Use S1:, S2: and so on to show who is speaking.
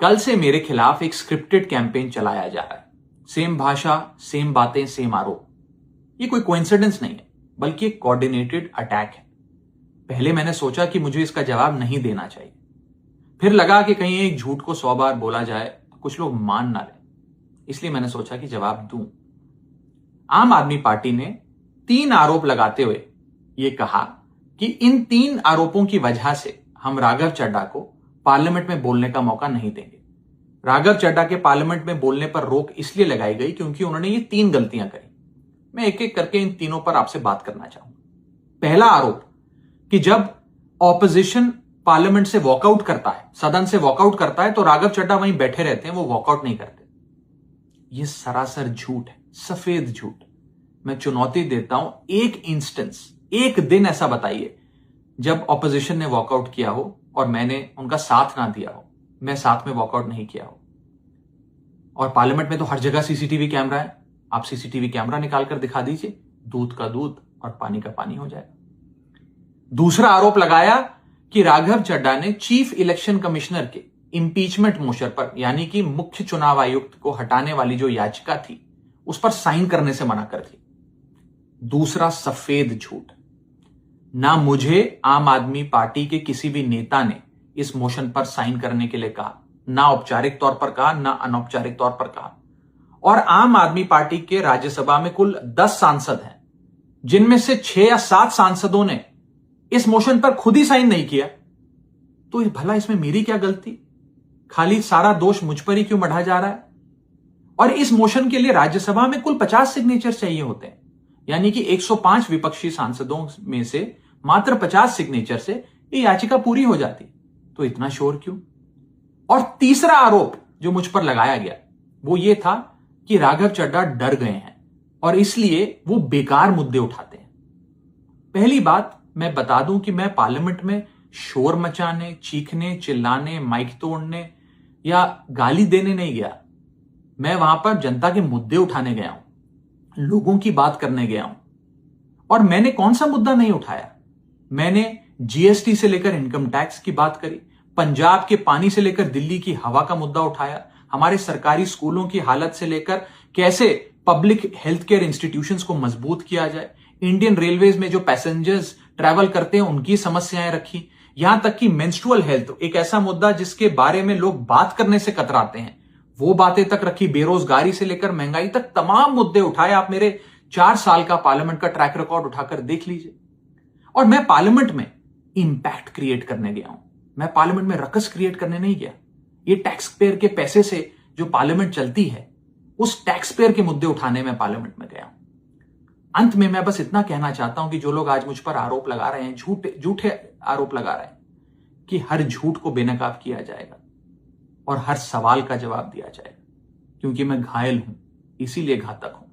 S1: कल से मेरे खिलाफ एक स्क्रिप्टेड कैंपेन चलाया जा रहा है। सेम भाषा, सेम बातें, सेम आरोप। ये कोई कोइंसिडेंस नहीं है, बल्कि एक कोऑर्डिनेटेड अटैक है। पहले मैंने सोचा कि मुझे इसका जवाब नहीं देना चाहिए, फिर लगा कि कहीं एक झूठ को 100 बार बोला जाए तो कुछ लोग मान ना लें, इसलिए मैंने सोचा कि जवाब दूं। आम आदमी पार्टी ने 3 आरोप लगाते हुए यह कहा कि इन 3 आरोपों की वजह से हम राघव चड्ढा को पार्लियामेंट में बोलने का मौका नहीं देंगे। राघव चड्ढा के पार्लियामेंट में बोलने पर रोक इसलिए लगाई गई क्योंकि उन्होंने ये 3 गलतियां करी। मैं एक एक करके इन तीनों पर आपसे बात करना चाहूंगा। पहला आरोप कि जब ऑपोजिशन पार्लियामेंट से वॉकआउट करता है, सदन से वॉकआउट करता है, तो राघव चड्ढा वहीं बैठे रहते हैं, वो वॉकआउट नहीं करते। यह सरासर झूठ है, सफेद झूठ। मैं चुनौती देता हूं, एक इंस्टेंस, एक दिन ऐसा बताइए जब ऑपोजिशन ने वॉकआउट किया हो और मैंने उनका साथ ना दिया हो, मैं साथ में वॉकआउट नहीं किया हो। और पार्लियामेंट में तो हर जगह सीसीटीवी कैमरा है, आप सीसीटीवी कैमरा निकाल कर दिखा दीजिए, दूध का दूध और पानी का पानी हो जाएगा। दूसरा आरोप लगाया कि राघव चड्ढा ने चीफ इलेक्शन कमिश्नर के इंपीचमेंट मोशन पर, यानी कि मुख्य चुनाव आयुक्त को हटाने वाली जो याचिका थी, उस पर साइन करने से मना कर दी। दूसरा सफेद झूठ। ना मुझे आम आदमी पार्टी के किसी भी नेता ने इस मोशन पर साइन करने के लिए कहा, ना औपचारिक तौर पर कहा, ना अनौपचारिक तौर पर कहा। और आम आदमी पार्टी के राज्यसभा में कुल 10 सांसद हैं, जिनमें से 6 या 7 सांसदों ने इस मोशन पर खुद ही साइन नहीं किया। तो भला इसमें मेरी क्या गलती? खाली सारा दोष मुझ पर ही क्यों मढ़ा जा रहा है? और इस मोशन के लिए राज्यसभा में कुल 50 सिग्नेचर चाहिए होते हैं, यानी कि 105 विपक्षी सांसदों में से मात्र 50 सिग्नेचर से ये याचिका पूरी हो जाती। तो इतना शोर क्यों? और तीसरा आरोप जो मुझ पर लगाया गया वो ये था कि राघव चड्ढा डर गए हैं और इसलिए वो बेकार मुद्दे उठाते हैं। पहली बात मैं बता दूं कि मैं पार्लियामेंट में शोर मचाने, चीखने, चिल्लाने, माइक तोड़ने या गाली देने नहीं गया। मैं वहां पर जनता के मुद्दे उठाने गया हूं, लोगों की बात करने गया हूं। और मैंने कौन सा मुद्दा नहीं उठाया? मैंने जीएसटी से लेकर इनकम टैक्स की बात करी, पंजाब के पानी से लेकर दिल्ली की हवा का मुद्दा उठाया, हमारे सरकारी स्कूलों की हालत से लेकर कैसे पब्लिक हेल्थ केयर इंस्टीट्यूशंस को मजबूत किया जाए, इंडियन रेलवेज में जो पैसेंजर्स ट्रैवल करते हैं उनकी समस्याएं रखी, यहां तक कि मेंस्ट्रुअल हेल्थ, एक ऐसा मुद्दा जिसके बारे में लोग बात करने से कतराते हैं, वो बातें तक रखी। बेरोजगारी से लेकर महंगाई तक तमाम मुद्दे उठाए। आप मेरे 4 साल का पार्लियामेंट का ट्रैक रिकॉर्ड उठाकर देख लीजिए। और मैं पार्लियामेंट में इंपैक्ट क्रिएट करने गया हूं, मैं पार्लियामेंट में रकस क्रिएट करने नहीं गया। ये टैक्स पेयर के पैसे से जो पार्लियामेंट चलती है, उस टैक्स पेयर के मुद्दे उठाने में पार्लियामेंट में गया हूं। अंत में मैं बस इतना कहना चाहता हूं कि जो लोग आज मुझ पर आरोप लगा रहे हैं, झूठे आरोप लगा रहे हैं, कि हर झूठ को बेनकाब किया जाएगा और हर सवाल का जवाब दिया जाएगा, क्योंकि मैं घायल हूं, इसीलिए घातक हूं।